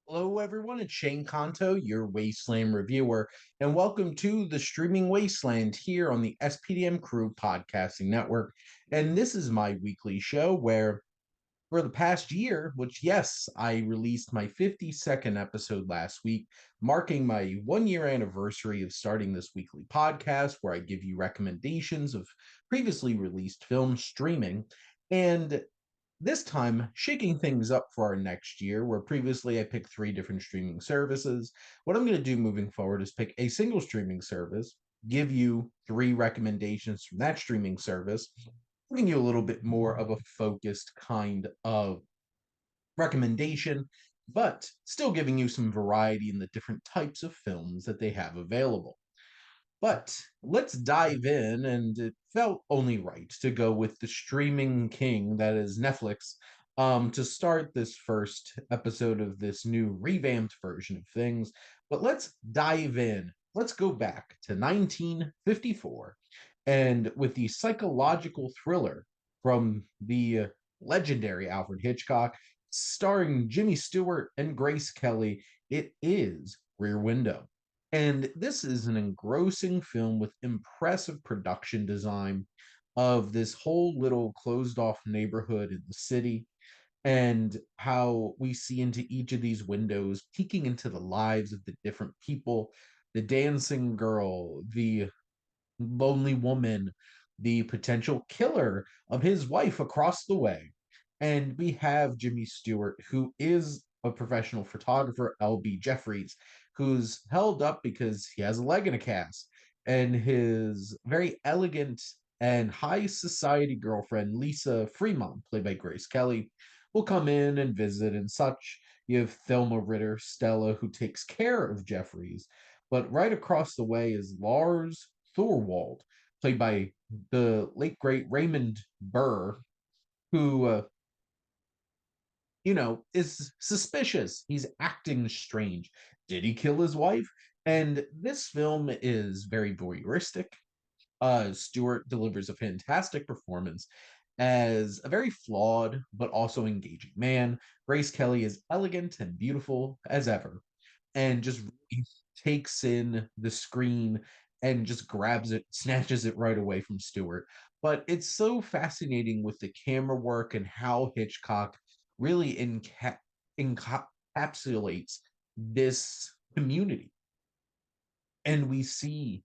Hello, everyone. It's Shane Conto, your Wasteland reviewer, and welcome to the Streaming Wasteland here on the SPDM Crew Podcasting Network. And this is my weekly show where, for the past year, which, yes, I released my 52nd episode last week, marking my 1 year anniversary of starting this weekly podcast where I give you recommendations of previously released films streaming. And this time, shaking things up for our next year, where previously I picked three different streaming services. What I'm going to do moving forward is pick a single streaming service, give you three recommendations from that streaming service, giving you a little bit more of a focused kind of recommendation, but still giving you some variety in the different types of films that they have available. But let's dive in, and it felt only right to go with the streaming king that is Netflix to start this first episode of this new revamped version of things. But let's dive in. Let's go back to 1954 and with the psychological thriller from the legendary Alfred Hitchcock, starring Jimmy Stewart and Grace Kelly. It is Rear Window. And this is an engrossing film with impressive production design of this whole little closed off neighborhood in the city, and how we see into each of these windows, peeking into the lives of the different people, the dancing girl, the lonely woman, the potential killer of his wife across the way. And we have Jimmy Stewart, who is a professional photographer, L.B. Jeffries, who's held up because he has a leg in a cast. And his very elegant and high society girlfriend, Lisa Fremont, played by Grace Kelly, will come in and visit and such. You have Thelma Ritter, Stella, who takes care of Jeffries. But right across the way is Lars Thorwald, played by the late great Raymond Burr, who is suspicious. He's acting strange. Did he kill his wife? And this film is very voyeuristic. Stewart delivers a fantastic performance as a very flawed but also engaging man. Grace Kelly is elegant and beautiful as ever, and just really takes in the screen and just grabs it, snatches it right away from Stewart. But it's so fascinating with the camera work and how Hitchcock really encapsulates this community. And we see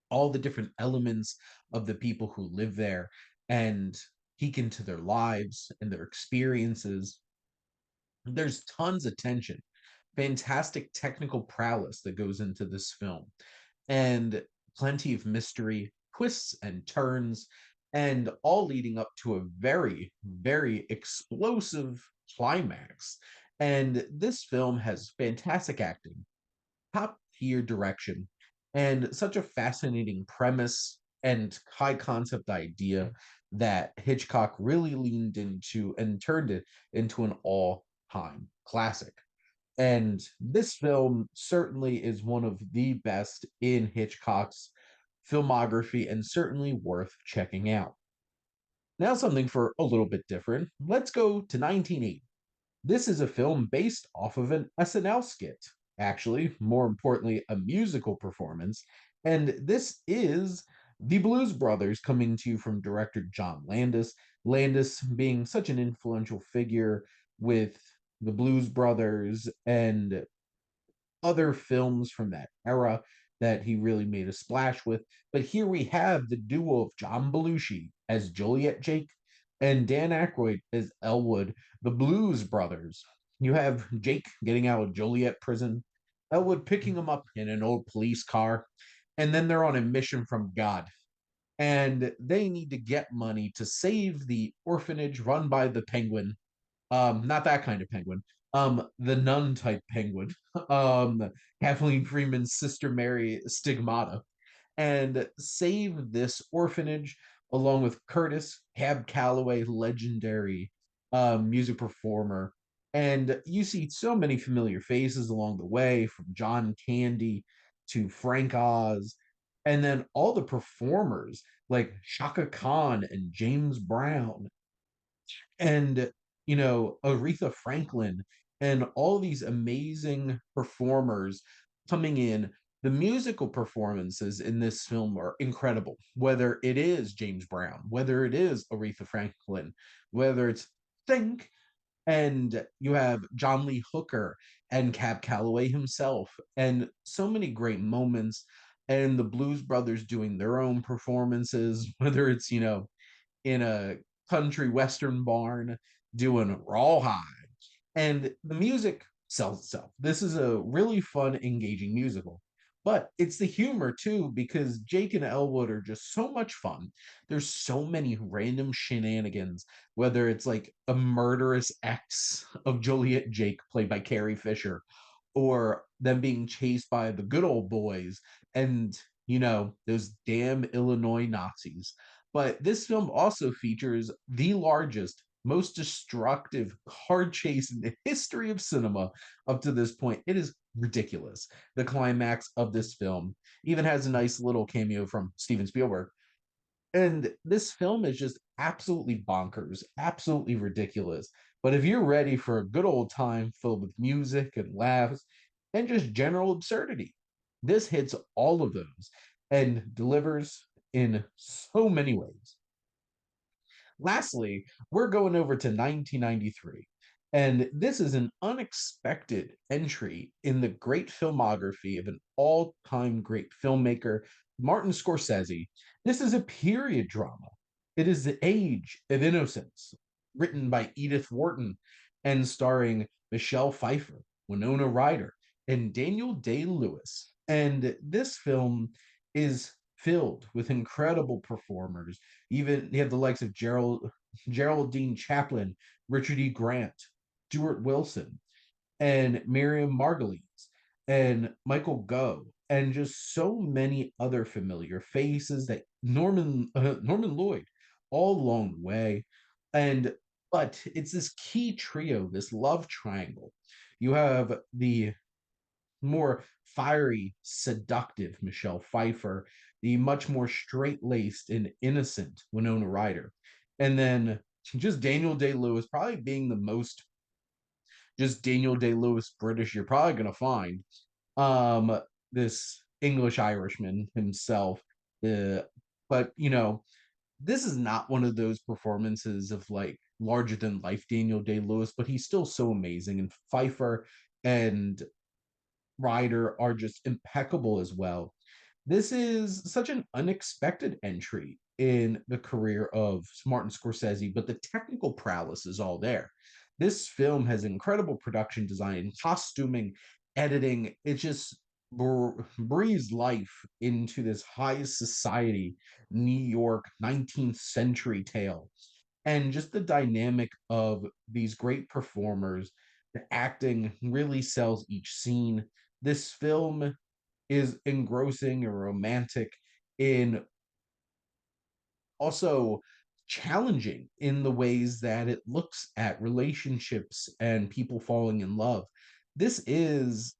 all the different elements of the people who live there and peek into their lives and their experiences. There's tons of tension, fantastic technical prowess that goes into this film, and plenty of mystery, twists and turns, and all leading up to a very, very explosive climax. And this film has fantastic acting, top tier direction, and such a fascinating premise and high concept idea that Hitchcock really leaned into and turned it into an all time classic. And this film certainly is one of the best in Hitchcock's filmography and certainly worth checking out. Now, something for a little bit different. Let's go to 1980. This is a film based off of an SNL skit, actually, more importantly, a musical performance. And this is The Blues Brothers, coming to you from director John Landis. Landis being such an influential figure with the Blues Brothers and other films from that era that he really made a splash with. But here we have the duo of John Belushi as Joliet Jake and Dan Aykroyd as Elwood, the Blues Brothers. You have Jake getting out of Joliet prison, Elwood picking him up in an old police car, and then they're on a mission from God. And they need to get money to save the orphanage run by the penguin, not that kind of penguin. The nun type penguin. Kathleen Freeman's sister Mary Stigmata, and save this orphanage along with Curtis Cab Calloway, legendary music performer. And you see so many familiar faces along the way, from John Candy to Frank Oz, and then all the performers like Shaka Khan and James Brown. And Aretha Franklin and all these amazing performers coming in. The musical performances in this film are incredible, whether it is James Brown, whether it is Aretha Franklin, whether it's Think, and you have John Lee Hooker and Cab Calloway himself, and so many great moments. And the Blues Brothers doing their own performances, whether it's, in a country western barn doing Rawhide. And the music sells itself. This is a really fun, engaging musical. But it's the humor too, because Jake and Elwood are just so much fun. There's so many random shenanigans, whether it's like a murderous ex of Joliet Jake, played by Carrie Fisher, or them being chased by the good old boys and, those damn Illinois Nazis. But this film also features the largest, most destructive car chase in the history of cinema up to this point. It is ridiculous. The climax of this film even has a nice little cameo from Steven Spielberg. And this film is just absolutely bonkers, absolutely ridiculous. But if you're ready for a good old time filled with music and laughs and just general absurdity, this hits all of those and delivers in so many ways. Lastly, we're going over to 1993. And this is an unexpected entry in the great filmography of an all time great filmmaker, Martin Scorsese. This is a period drama. It is The Age of Innocence, written by Edith Wharton and starring Michelle Pfeiffer, Winona Ryder, and Daniel Day Lewis. And this film is filled with incredible performers. Even you have the likes of Geraldine Chaplin, Richard E. Grant, Stuart Wilson, and Miriam Margolyes, and Michael Gough, and just so many other familiar faces that Norman Lloyd, all along the way. And but it's this key trio, this love triangle. You have the more fiery, seductive Michelle Pfeiffer, the much more straight laced and innocent Winona Ryder. And then just Daniel Day Lewis, probably being the most just Daniel Day Lewis British you're probably going to find. This English Irishman himself. But, this is not one of those performances of like larger than life Daniel Day Lewis, but he's still so amazing. And Pfeiffer and Ryder are just impeccable as well. This is such an unexpected entry in the career of Martin Scorsese, but the technical prowess is all there. This film has incredible production design, costuming, editing. It just breathes life into this high society New York 19th century tale. And just the dynamic of these great performers, the acting really sells each scene. This film is engrossing and romantic in also challenging in the ways that it looks at relationships and people falling in love. This is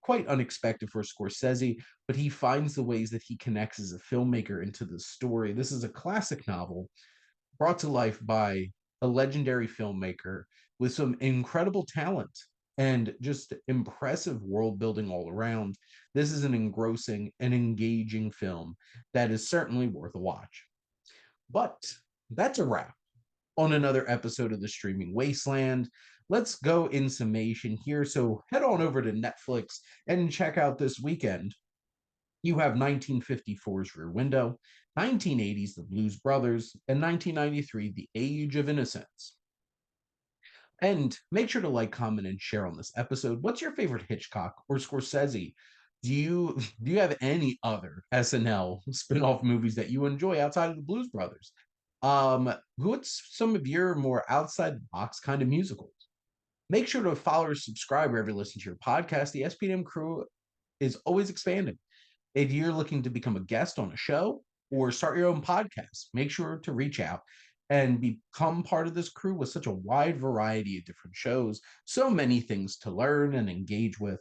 quite unexpected for Scorsese, but he finds the ways that he connects as a filmmaker into the story. This is a classic novel brought to life by a legendary filmmaker with some incredible talent and just impressive world building all around. This is an engrossing and engaging film that is certainly worth a watch. But that's a wrap on another episode of the Streaming Wasteland. Let's go in summation here. So head on over to Netflix and check out this weekend. You have 1954's Rear Window, 1980's The Blues Brothers, and 1993 The Age of Innocence. And make sure to like, comment, and share on this episode. What's your favorite Hitchcock or Scorsese? Do you have any other SNL spin-off movies that you enjoy outside of the Blues Brothers? What's some of your more outside the box kind of musicals? Make sure to follow or subscribe wherever you listen to your podcast. The SPDM crew is always expanding. If you're looking to become a guest on a show or start your own podcast, make sure to reach out and become part of this crew with such a wide variety of different shows, so many things to learn and engage with.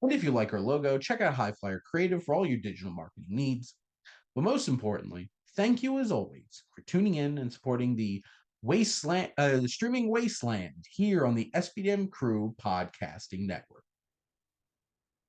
And if you like our logo, check out HiFlyer Creative for all your digital marketing needs. But most importantly, thank you as always for tuning in and supporting the Streaming Wasteland here on the SPDM Crew Podcasting Network.